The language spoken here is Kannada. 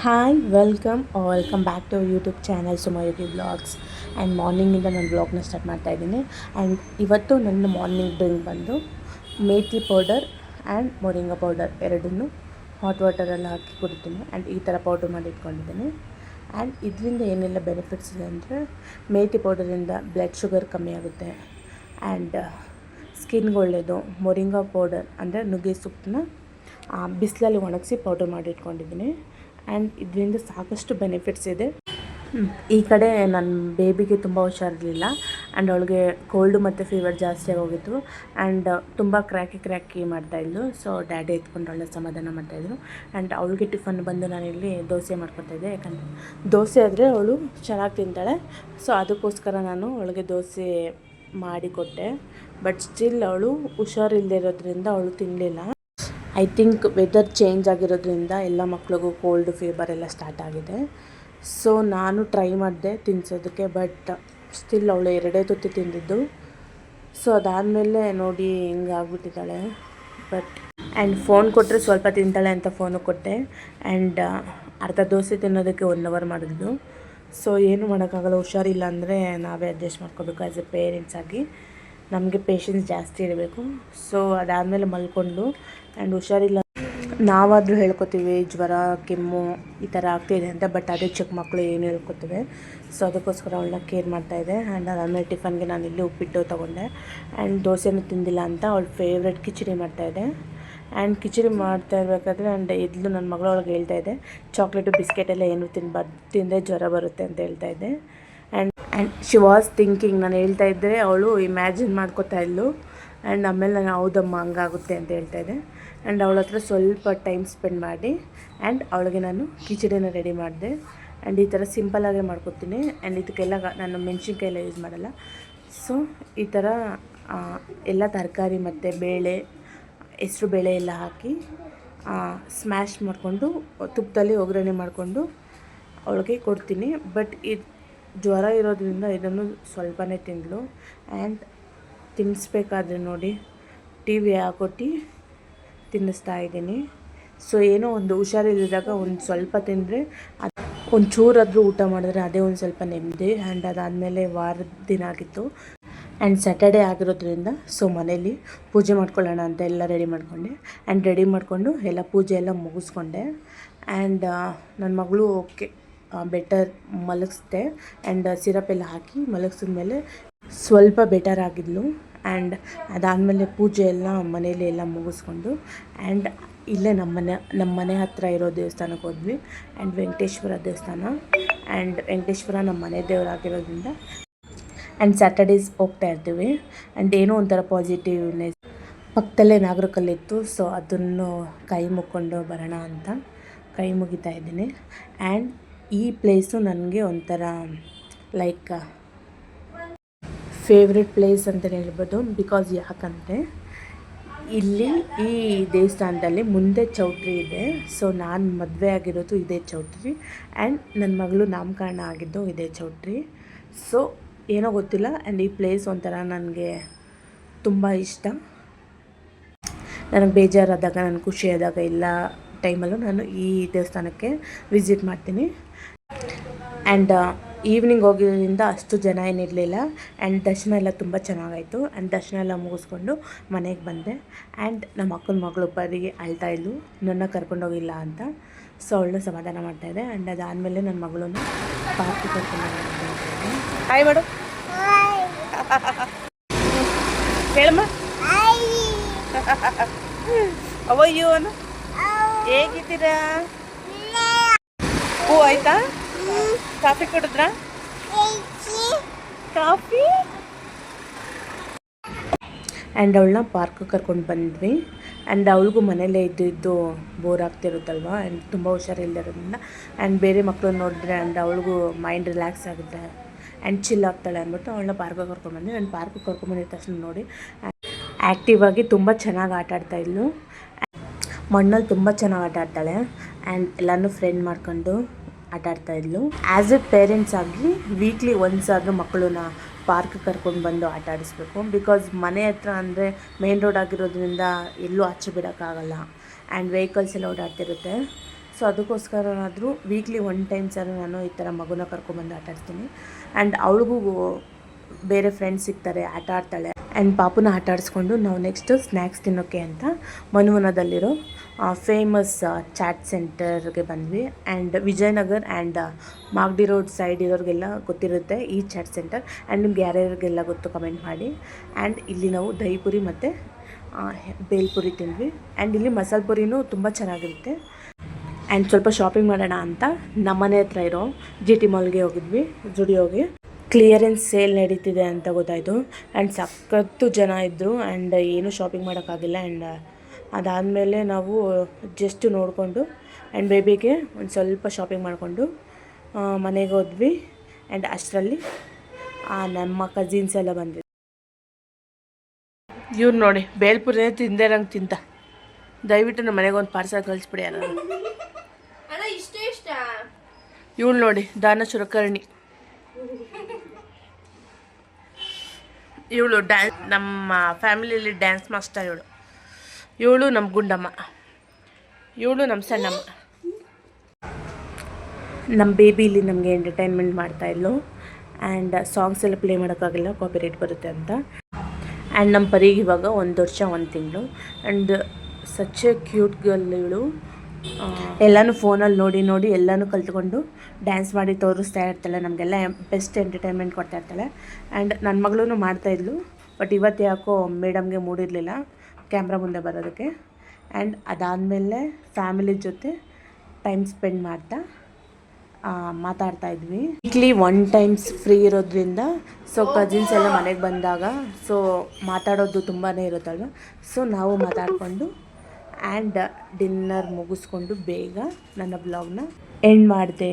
Hi welcome back to YouTube channel Sumayogi vlogs. And ಮಾರ್ನಿಂಗಿಂದ ನಾನು ವ್ಲಾಗ್ನ ಸ್ಟಾರ್ಟ್ ಮಾಡ್ತಾಯಿದ್ದೀನಿ. ಆ್ಯಂಡ್ ಇವತ್ತು ನನ್ನ ಮಾರ್ನಿಂಗ್ ಡ್ರಿಂಕ್ ಬಂದು methi powder and moringa powder ಎರಡನ್ನೂ ಹಾಟ್ ವಾಟರಲ್ಲಿ ಹಾಕಿ ಕುಡಿತೀನಿ. ಆ್ಯಂಡ್ ಈ ಥರ ಪೌಡ್ರ್ ಮಾಡಿ ಇಟ್ಕೊಂಡಿದ್ದೀನಿ. ಆ್ಯಂಡ್ ಇದರಿಂದ ಏನೆಲ್ಲ ಬೆನಿಫಿಟ್ಸ್ ಇದೆ ಅಂದರೆ, ಮೇಥಿ ಪೌಡರಿಂದ ಬ್ಲಡ್ ಶುಗರ್ ಕಮ್ಮಿ ಆಗುತ್ತೆ. ಆ್ಯಂಡ್ ಸ್ಕಿನ್ಗೆ ಒಳ್ಳೆಯದು. ಮೊರಿಂಗಾ ಪೌಡರ್ ಅಂದರೆ ನುಗ್ಗೆ ಸೊಪ್ಪನ್ನ ಬಿಸಿಲಲ್ಲಿ ಒಣಗಿಸಿ ಪೌಡರ್ ಮಾಡಿ ಇಟ್ಕೊಂಡಿದ್ದೀನಿ. ಆ್ಯಂಡ್ ಇದರಿಂದ ಸಾಕಷ್ಟು ಬೆನಿಫಿಟ್ಸ್ ಇದೆ. ಈ ಕಡೆ ನನ್ನ ಬೇಬಿಗೆ ತುಂಬ ಹುಷಾರಿರಲಿಲ್ಲ. ಆ್ಯಂಡ್ ಅವಳಿಗೆ ಕೋಲ್ಡು ಮತ್ತು ಫೀವರ್ ಜಾಸ್ತಿ ಆಗೋಗಿತ್ತು. ಆ್ಯಂಡ್ ತುಂಬ ಕ್ರ್ಯಾಕಿ ಮಾಡ್ತಾಯಿದ್ಲು. ಸೊ ಡ್ಯಾಡಿ ಎತ್ಕೊಂಡು ಅವಳನ್ನ ಸಮಾಧಾನ ಮಾಡ್ತಾಯಿದ್ರು. ಆ್ಯಂಡ್ ಅವಳಿಗೆ ಟಿಫನ್ ಬಂದು ನಾನಿಲ್ಲಿ ದೋಸೆ ಮಾಡ್ಕೊತಾಯಿದ್ದೆ. ಯಾಕಂದರೆ ದೋಸೆ ಆದರೆ ಅವಳು ಚೆನ್ನಾಗಿ ತಿಂತಾಳೆ. ಸೊ ಅದಕ್ಕೋಸ್ಕರ ನಾನು ಅವಳಿಗೆ ದೋಸೆ ಮಾಡಿಕೊಟ್ಟೆ. ಬಟ್ ಸ್ಟಿಲ್ ಅವಳು ಹುಷಾರಿಲ್ಲದೆ ಇರೋದ್ರಿಂದ ಅವಳು ತಿನ್ನಲಿಲ್ಲ. ಐ ಥಿಂಕ್ ವೆದರ್ ಚೇಂಜ್ ಆಗಿರೋದ್ರಿಂದ ಎಲ್ಲ ಮಕ್ಳಿಗೂ ಕೋಲ್ಡ್ ಫೀವರ್ ಎಲ್ಲ ಸ್ಟಾರ್ಟ್ ಆಗಿದೆ. ಸೊ ನಾನು ಟ್ರೈ ಮಾಡಿದೆ ತಿನ್ನಿಸೋದಕ್ಕೆ, ಬಟ್ ಸ್ಟಿಲ್ ಅವಳು ಎರಡೇ ತುತ್ತು ತಿಂದಿದ್ದು. ಸೊ ಅದಾದಮೇಲೆ ನೋಡಿ ಹಿಂಗಾಗ್ಬಿಟ್ಟಿದ್ದಾಳೆ. ಆ್ಯಂಡ್ ಫೋನ್ ಕೊಟ್ಟರೆ ಸ್ವಲ್ಪ ತಿಂತಾಳೆ ಅಂತ ಫೋನು ಕೊಟ್ಟೆ. ಆ್ಯಂಡ್ ಅರ್ಧ ದೋಸೆ ತಿನ್ನೋದಕ್ಕೆ 1 ಅವರ್ ಮಾಡಿದ್ಲು. ಸೊ ಏನು ಮಾಡೋಕ್ಕಾಗಲ್ಲ, ಹುಷಾರಿಲ್ಲ ಅಂದರೆ ನಾವೇ ಅಡ್ಜಸ್ಟ್ ಮಾಡ್ಕೋಬೇಕು. ಆ್ಯಸ್ ಎ ಪೇರೆಂಟ್ಸ್ ಆಗಿ ನಮಗೆ ಪೇಷನ್ಸ್ ಜಾಸ್ತಿ ಇರಬೇಕು. ಸೊ ಅದಾದಮೇಲೆ ಮಲ್ಕೊಂಡು. ಆ್ಯಂಡ್ ಹುಷಾರಿಲ್ಲ ನಾವಾದರೂ ಹೇಳ್ಕೊತೀವಿ ಜ್ವರ ಕೆಮ್ಮು ಈ ಥರ ಆಗ್ತಿದೆ ಅಂತ, ಬಟ್ ಅದೇ ಚಿಕ್ಕ ಮಕ್ಕಳು ಏನು ಹೇಳ್ಕೊತವೆ. ಸೊ ಅದಕ್ಕೋಸ್ಕರ ಅವಳನ್ನ ಕೇರ್ ಮಾಡ್ತಾಯಿದ್ದೆ. ಆ್ಯಂಡ್ ಅದಾದಮೇಲೆ ಟಿಫನ್ಗೆ ನಾನು ಇಲ್ಲಿ ಉಪ್ಪಿಟ್ಟು ತೊಗೊಂಡೆ. ಆ್ಯಂಡ್ ದೋಸೆನೂ ತಿಂದಿಲ್ಲ ಅಂತ ಅವಳ ಫೇವ್ರೆಟ್ ಕಿಚಡಿ ಮಾಡ್ತಾಯಿದ್ದೆ. ಆ್ಯಂಡ್ ಕಿಚಡಿ ಮಾಡ್ತಾ ಇರಬೇಕಾದ್ರೆ ಆ್ಯಂಡ್ ಇದ್ಲು ನನ್ನ ಮಗಳು ಒಳಗೆ ಹೇಳ್ತಾಯಿದ್ದೆ, ಚಾಕ್ಲೇಟು ಬಿಸ್ಕೆಟೆಲ್ಲ ಏನು ತಿಂದರೆ ಜ್ವರ ಬರುತ್ತೆ ಅಂತ ಹೇಳ್ತಾಯಿದ್ದೆ. ಆ್ಯಂಡ್ ಶಿ ವಾಸ್ ಥಿಂಕಿಂಗ್, ನಾನು ಹೇಳ್ತಾ ಇದ್ದರೆ ಅವಳು ಇಮ್ಯಾಜಿನ್ ಮಾಡ್ಕೋತಾ ಇದ್ಲು. ಆ್ಯಂಡ್ ಆಮೇಲೆ ನಾನು ಹೌದಮ್ಮ ಹಂಗಾಗುತ್ತೆ ಅಂತ ಹೇಳ್ತಾಯಿದ್ದೆ. ಆ್ಯಂಡ್ ಅವಳ ಹತ್ರ ಸ್ವಲ್ಪ ಟೈಮ್ ಸ್ಪೆಂಡ್ ಮಾಡಿ ಆ್ಯಂಡ್ ಅವಳಿಗೆ ನಾನು ಕಿಚಡಿನ ರೆಡಿ ಮಾಡಿದೆ. ಆ್ಯಂಡ್ ಈ ಥರ ಸಿಂಪಲ್ಲಾಗೇ ಮಾಡ್ಕೊತೀನಿ. ಆ್ಯಂಡ್ ಇದಕ್ಕೆಲ್ಲ ನಾನು ಮೆಣಸಿನ್ಕಾಯಿ ಎಲ್ಲ ಯೂಸ್ ಮಾಡಲ್ಲ. ಸೊ ಈ ಥರ ಎಲ್ಲ ತರಕಾರಿ ಮತ್ತು ಬೇಳೆ, ಹೆಸ್ರು ಬೇಳೆ ಎಲ್ಲ ಹಾಕಿ ಸ್ಮ್ಯಾಶ್ ಮಾಡಿಕೊಂಡು ತುಪ್ಪದಲ್ಲಿ ಒಗ್ಗರಣೆ ಮಾಡಿಕೊಂಡು ಅವಳಿಗೆ ಕೊಡ್ತೀನಿ. ಬಟ್ ಇದು ಜ್ವರ ಇರೋದ್ರಿಂದ ಇದನ್ನು ಸ್ವಲ್ಪನೇ ತಿಂದಳು. ಆ್ಯಂಡ್ ತಿನ್ನಿಸ್ಬೇಕಾದ್ರೆ ನೋಡಿ ಟಿ ವಿ ಹಾಕ್ಕೊಟ್ಟು ತಿನ್ನಿಸ್ತಾ ಇದ್ದೀನಿ. ಸೊ ಏನೋ ಒಂದು ಹುಷಾರಿಲ್ಲದಾಗ ಒಂದು ಸ್ವಲ್ಪ ತಿಂದರೆ ಒಂದು ಚೂರಾದರೂ ಊಟ ಮಾಡಿದ್ರೆ ಅದೇ ಒಂದು ಸ್ವಲ್ಪ ನೆಮ್ಮದಿ. ಆ್ಯಂಡ್ ಅದಾದಮೇಲೆ ವಾರದ ದಿನ ಆಗಿತ್ತು. ಆ್ಯಂಡ್ ಸ್ಯಾಟರ್ಡೇ ಆಗಿರೋದ್ರಿಂದ ಸೊ ಮನೇಲಿ ಪೂಜೆ ಮಾಡ್ಕೊಳ್ಳೋಣ ಅಂತ ಎಲ್ಲ ರೆಡಿ ಮಾಡಿಕೊಂಡೆ. ಆ್ಯಂಡ್ ರೆಡಿ ಮಾಡಿಕೊಂಡು ಎಲ್ಲ ಪೂಜೆ ಎಲ್ಲ ಮುಗಿಸ್ಕೊಂಡೆ. ಆ್ಯಂಡ್ ನನ್ನ ಮಗಳು ಓಕೆ ಬೆಟರ್ ಮಲಗಿಸ್ದೆ. ಆ್ಯಂಡ್ ಸಿರಪ್ ಎಲ್ಲ ಹಾಕಿ ಮಲಗಿಸಿದ್ಮೇಲೆ ಸ್ವಲ್ಪ ಬೆಟರ್ ಆಗಿದ್ಲು. ಆ್ಯಂಡ್ ಅದಾದಮೇಲೆ ಪೂಜೆ ಎಲ್ಲ ಮನೇಲಿ ಎಲ್ಲ ಮುಗಿಸ್ಕೊಂಡು ಆ್ಯಂಡ್ ಇಲ್ಲೇ ನಮ್ಮ ಮನೆ ಹತ್ತಿರ ಇರೋ ದೇವಸ್ಥಾನಕ್ಕೆ ಹೋದ್ವಿ. ಆ್ಯಂಡ್ ವೆಂಕಟೇಶ್ವರ ದೇವಸ್ಥಾನ. ಆ್ಯಂಡ್ ವೆಂಕಟೇಶ್ವರ ನಮ್ಮ ಮನೆ ದೇವರಾಗಿರೋದ್ರಿಂದ ಆ್ಯಂಡ್ ಸ್ಯಾಟರ್ಡೇಸ್ ಹೋಗ್ತಾ ಇರ್ತೀವಿ. ಆ್ಯಂಡ್ ಏನೋ ಒಂಥರ ಪಾಸಿಟಿವ್ನೆಸ್. ಪಕ್ಕದಲ್ಲೇ ನಾಗರಕಲ್ಲಿತ್ತು. ಸೊ ಅದನ್ನು ಕೈ ಮುಕ್ಕೊಂಡು ಬರೋಣ ಅಂತ ಕೈ ಮುಗಿತಾ ಇದ್ದೀನಿ. ಆ್ಯಂಡ್ ಈ ಪ್ಲೇಸು ನನಗೆ ಒಂಥರ ಲೈಕ್ ಫೇವ್ರೆಟ್ ಪ್ಲೇಸ್ ಅಂತಲೇ ಹೇಳ್ಬೋದು. ಬಿಕಾಸ್ ಯಾಕಂದರೆ ಇಲ್ಲಿ ಈ ದೇವಸ್ಥಾನದಲ್ಲಿ ಮುಂದೆ ಚೌಟ್ರಿ ಇದೆ. ಸೊ ನಾನು ಮದುವೆ ಆಗಿರೋದು ಇದೇ ಚೌಟ್ರಿ. ಆ್ಯಂಡ್ ನನ್ನ ಮಗಳು ನಾಮಕರಣ ಆಗಿದ್ದು ಇದೇ ಚೌಟ್ರಿ. ಸೊ ಏನೋ ಗೊತ್ತಿಲ್ಲ. ಆ್ಯಂಡ್ ಈ ಪ್ಲೇಸ್ ಒಂಥರ ನನಗೆ ತುಂಬ ಇಷ್ಟ. ನನಗೆ ಬೇಜಾರಾದಾಗ, ನನಗೆ ಖುಷಿಯಾದಾಗ ಎಲ್ಲ ಟೈಮಲ್ಲೂ ನಾನು ಈ ದೇವಸ್ಥಾನಕ್ಕೆ ವಿಸಿಟ್ ಮಾಡ್ತೀನಿ. ಆ್ಯಂಡ್ ಈವ್ನಿಂಗ್ ಹೋಗಿರೋದ್ರಿಂದ ಅಷ್ಟು ಜನ ಏನಿರಲಿಲ್ಲ. ಆ್ಯಂಡ್ ದರ್ಶನ ಎಲ್ಲ ತುಂಬ ಚೆನ್ನಾಗಾಯಿತು. ಆ್ಯಂಡ್ ದರ್ಶನ ಎಲ್ಲ ಮುಗಿಸ್ಕೊಂಡು ಮನೆಗೆ ಬಂದೆ. ಆ್ಯಂಡ್ ನಮ್ಮ ಅಕ್ಕನ ಮಗಳು ಬರೀ ಅಳ್ತಾಯಿದ್ಲು ನನ್ನ ಕರ್ಕೊಂಡೋಗಿಲ್ಲ ಅಂತ. ಸೊ ಅವಳನ್ನ ಸಮಾಧಾನ ಮಾಡ್ತಾಯಿದ್ದೆ. ಆ್ಯಂಡ್ ಅದಾದಮೇಲೆ ನನ್ನ ಮಗಳನ್ನು ಪಾರ್ಕಿಗೆ ಕರ್ಕೊಂಡು ಹಾಯ್ ಮಾಡು ಹೇಳಮ್ಮ ಅವಯ್ಯೋ ಅನ್ನು ಹೇಗಿದ್ದೀರಾ? ಹೂ ಆಯ್ತಾ? ಕಾಫಿ ಕುಡಿದ್ರಾ? ಕಾಫಿ. ಆ್ಯಂಡ್ ಅವಳನ್ನ ಪಾರ್ಕಿಗೆ ಕರ್ಕೊಂಡು ಬಂದ್ವಿ. ಆ್ಯಂಡ್ ಅವಳಿಗೂ ಮನೇಲೇ ಇದ್ದು ಬೋರ್ ಆಗ್ತಿರುತ್ತಲ್ವ. ಆ್ಯಂಡ್ ತುಂಬ ಹುಷಾರಿಲ್ಲದಿರೋದ್ರಿಂದ ಆ್ಯಂಡ್ ಬೇರೆ ಮಕ್ಕಳನ್ನ ನೋಡಿದ್ರೆ ಆ್ಯಂಡ್ ಅವಳಿಗೂ ಮೈಂಡ್ ರಿಲ್ಯಾಕ್ಸ್ ಆಗುತ್ತೆ ಆ್ಯಂಡ್ ಚಿಲ್ ಆಗ್ತಾಳೆ ಅಂದ್ಬಿಟ್ಟು ಅವಳನ್ನ ಪಾರ್ಕಿಗೆ ಕರ್ಕೊಂಡ್ಬಂದ್ವಿ. ಆ್ಯಂಡ್ ಪಾರ್ಕಿಗೆ ಕರ್ಕೊಂಡ್ಬಂದಿದ ತಕ್ಷಣ ನೋಡಿ ಆ್ಯಕ್ಟಿವ್ ಆಗಿ ತುಂಬ ಚೆನ್ನಾಗಿ ಆಟಾಡ್ತಾಯಿದ್ಲು. ಮಣ್ಣಲ್ಲಿ ತುಂಬ ಚೆನ್ನಾಗಿ ಆಟಾಡ್ತಾಳೆ. ಆ್ಯಂಡ್ ಎಲ್ಲನೂ ಫ್ರೆಂಡ್ ಮಾಡ್ಕೊಂಡು ಆಟಾಡ್ತಾಯಿದ್ಲು. ಆ್ಯಸ್ ಎ ಪೇರೆಂಟ್ಸ್ ಆಗಿ ವೀಕ್ಲಿ ಒನ್ಸ್ ಆದರೂ ಮಕ್ಕಳನ್ನ ಪಾರ್ಕ್ಗೆ ಕರ್ಕೊಂಡು ಬಂದು ಆಟ ಆಡಿಸ್ಬೇಕು. ಬಿಕಾಸ್ ಮನೆ ಹತ್ರ ಅಂದರೆ ಮೇನ್ ರೋಡ್ ಆಗಿರೋದ್ರಿಂದ ಎಲ್ಲೂ ಆಚೆ ಬಿಡೋಕ್ಕಾಗಲ್ಲ. ಆ್ಯಂಡ್ ವೆಹಿಕಲ್ಸ್ ಎಲ್ಲ ಓಡಾಡ್ತಿರುತ್ತೆ. ಸೊ ಸೊ ಅದಕ್ಕೋಸ್ಕರನಾದರೂ ವೀಕ್ಲಿ 1 ಟೈಮ್ಸ್ ನಾನು ಈ ಥರ ಮಗುನ ಕರ್ಕೊಂಬಂದು ಆಟ ಆಡ್ತೀನಿ. ಆ್ಯಂಡ್ ಅವಳಿಗೂ ಬೇರೆ ಫ್ರೆಂಡ್ಸ್ ಸಿಗ್ತಾರೆ, ಆಟ ಆಡ್ತಾಳೆ. ಆ್ಯಂಡ್ ಪಾಪುನ ಆಟ ಆಡಿಸ್ಕೊಂಡು ನಾವು ನೆಕ್ಸ್ಟು ಸ್ನ್ಯಾಕ್ಸ್ ತಿನ್ನೋಕ್ಕೆ ಅಂತ ಮನುವನದಲ್ಲಿರೋ ಫೇಮಸ್ ಚಾಟ್ ಸೆಂಟರ್ಗೆ ಬಂದ್ವಿ. And Vijayanagar and Magadi road side ಇರೋರಿಗೆಲ್ಲ ಗೊತ್ತಿರುತ್ತೆ ಈ ಚಾಟ್ ಸೆಂಟರ್. ಆ್ಯಂಡ್ ನಿಮ್ಗೆ ಯಾರ್ಯಾರಿಗೆಲ್ಲ ಗೊತ್ತು ಕಮೆಂಟ್ ಮಾಡಿ. ಆ್ಯಂಡ್ ಇಲ್ಲಿ ನಾವು ದಹಿ ಪುರಿ ಮತ್ತು ಬೇಲ್ಪುರಿ ತಿಂದ್ವಿ. ಆ್ಯಂಡ್ ಇಲ್ಲಿ ಮಸಾಲೆ ಪುರಿನೂ ತುಂಬ ಚೆನ್ನಾಗಿರುತ್ತೆ. ಆ್ಯಂಡ್ ಸ್ವಲ್ಪ ಶಾಪಿಂಗ್ ಮಾಡೋಣ ಅಂತ ನಮ್ಮನೆ ಹತ್ರ ಇರೋ GT ಮಾಲ್ಗೆ ಹೋಗಿದ್ವಿ, ಜುಡಿಯೋಗೆ. ಕ್ಲಿಯರೆನ್ಸ್ ಸೇಲ್ ನಡೀತಿದೆ ಅಂತ ಗೊತ್ತಾಯಿತು. ಆ್ಯಂಡ್ ಸಖತ್ತು ಜನ ಇದ್ದರು. ಆ್ಯಂಡ್ ಏನೂ ಶಾಪಿಂಗ್ ಮಾಡೋಕ್ಕಾಗಿಲ್ಲ. ಆ್ಯಂಡ್ ಅದಾದಮೇಲೆ ನಾವು ಜಸ್ಟ್ ನೋಡಿಕೊಂಡು ಆ್ಯಂಡ್ ಬೇಬಿಗೆ ಒಂದು ಸ್ವಲ್ಪ ಶಾಪಿಂಗ್ ಮಾಡಿಕೊಂಡು ಮನೆಗೆ ಹೋದ್ವಿ. ಆ್ಯಂಡ್ ಅಷ್ಟರಲ್ಲಿ ನಮ್ಮ ಕಸಿನ್ಸ್ ಎಲ್ಲ ಬಂದಿದ್ರು. ಇವ್ರು ನೋಡಿ ಬೇಲ್ಪುರಿ ತಿಂದೇ ನಂಗೆ ತಿಂತ. ದಯವಿಟ್ಟು ನಮ್ಮ ಮನೆಗೆ ಒಂದು ಪಾರ್ಸಲ್ ಕಳಿಸ್ಬಿಡಿ ಯಾರು. ಇವಳು ನೋಡಿ ದಾನ ಚುರಕರ್ಣಿ, ಇವಳು ಡ್ಯಾನ್ಸ್, ನಮ್ಮ ಫ್ಯಾಮಿಲಿಯಲ್ಲಿ ಡ್ಯಾನ್ಸ್ ಮಾಸ್ಟರ್ ಇವಳು. ಇವಳು ನಮ್ಮ ಗುಂಡಮ್ಮ, ಇವಳು ನಮ್ಮ ಸಣ್ಣಮ್ಮ. ನಮ್ಮ ಬೇಬಿ ಇಲ್ಲಿ ನಮಗೆ ಎಂಟರ್ಟೈನ್ಮೆಂಟ್ ಮಾಡ್ತಾಯಿದ್ಲು. ಆ್ಯಂಡ್ ಸಾಂಗ್ಸ್ ಎಲ್ಲ ಪ್ಲೇ ಮಾಡೋಕ್ಕಾಗಿಲ್ಲ, ಕಾಪಿರೈಟ್ ಬರುತ್ತೆ ಅಂತ. ಆ್ಯಂಡ್ ನಮ್ಮ ಪರಿಗೆ ಇವಾಗ 1 ವರ್ಷ 1 ತಿಂಗಳು. And such A cute girl ಇವಳು. ಎಲ್ಲನೂ ಫೋನಲ್ಲಿ ನೋಡಿ ನೋಡಿ ಎಲ್ಲನೂ ಕಲ್ತ್ಕೊಂಡು ಡ್ಯಾನ್ಸ್ ಮಾಡಿ ತೋರಿಸ್ತಾ ಇರ್ತಾಳೆ, ನಮಗೆಲ್ಲ ಬೆಸ್ಟ್ ಎಂಟರ್ಟೈನ್ಮೆಂಟ್ ಕೊಡ್ತಾ ಇರ್ತಾಳೆ. ಆ್ಯಂಡ್ ನನ್ನ ಮಗಳೂ ಮಾಡ್ತಾಯಿದ್ಲು. ಬಟ್ ಇವತ್ತು ಯಾಕೋ ಮೇಡಮ್ಗೆ ಮೂಡಿರಲಿಲ್ಲ ಕ್ಯಾಮ್ರಾ ಮುಂದೆ ಬರೋದಕ್ಕೆ. ಆ್ಯಂಡ್ ಅದಾದಮೇಲೆ ಫ್ಯಾಮಿಲಿ ಜೊತೆ ಟೈಮ್ ಸ್ಪೆಂಡ್ ಮಾಡ್ತಾ ಮಾತಾಡ್ತಾಯಿದ್ವಿ. ವೀಕ್ಲಿ 1 ಟೈಮ್ಸ್ ಫ್ರೀ ಇರೋದ್ರಿಂದ ಸೊ ಕಸಿನ್ಸ್ ಎಲ್ಲ ಮನೆಗೆ ಬಂದಾಗ ಸೊ ಮಾತಾಡೋದು ತುಂಬಾ ಇರುತ್ತಲ್ವ. ಸೊ ನಾವು ಮಾತಾಡಿಕೊಂಡು ಆ್ಯಂಡ್ ಡಿನ್ನರ್ ಮುಗಿಸ್ಕೊಂಡು ಬೇಗ ನನ್ನ ಬ್ಲಾಗ್ನ ಎಂಡ್ ಮಾಡಿದೆ.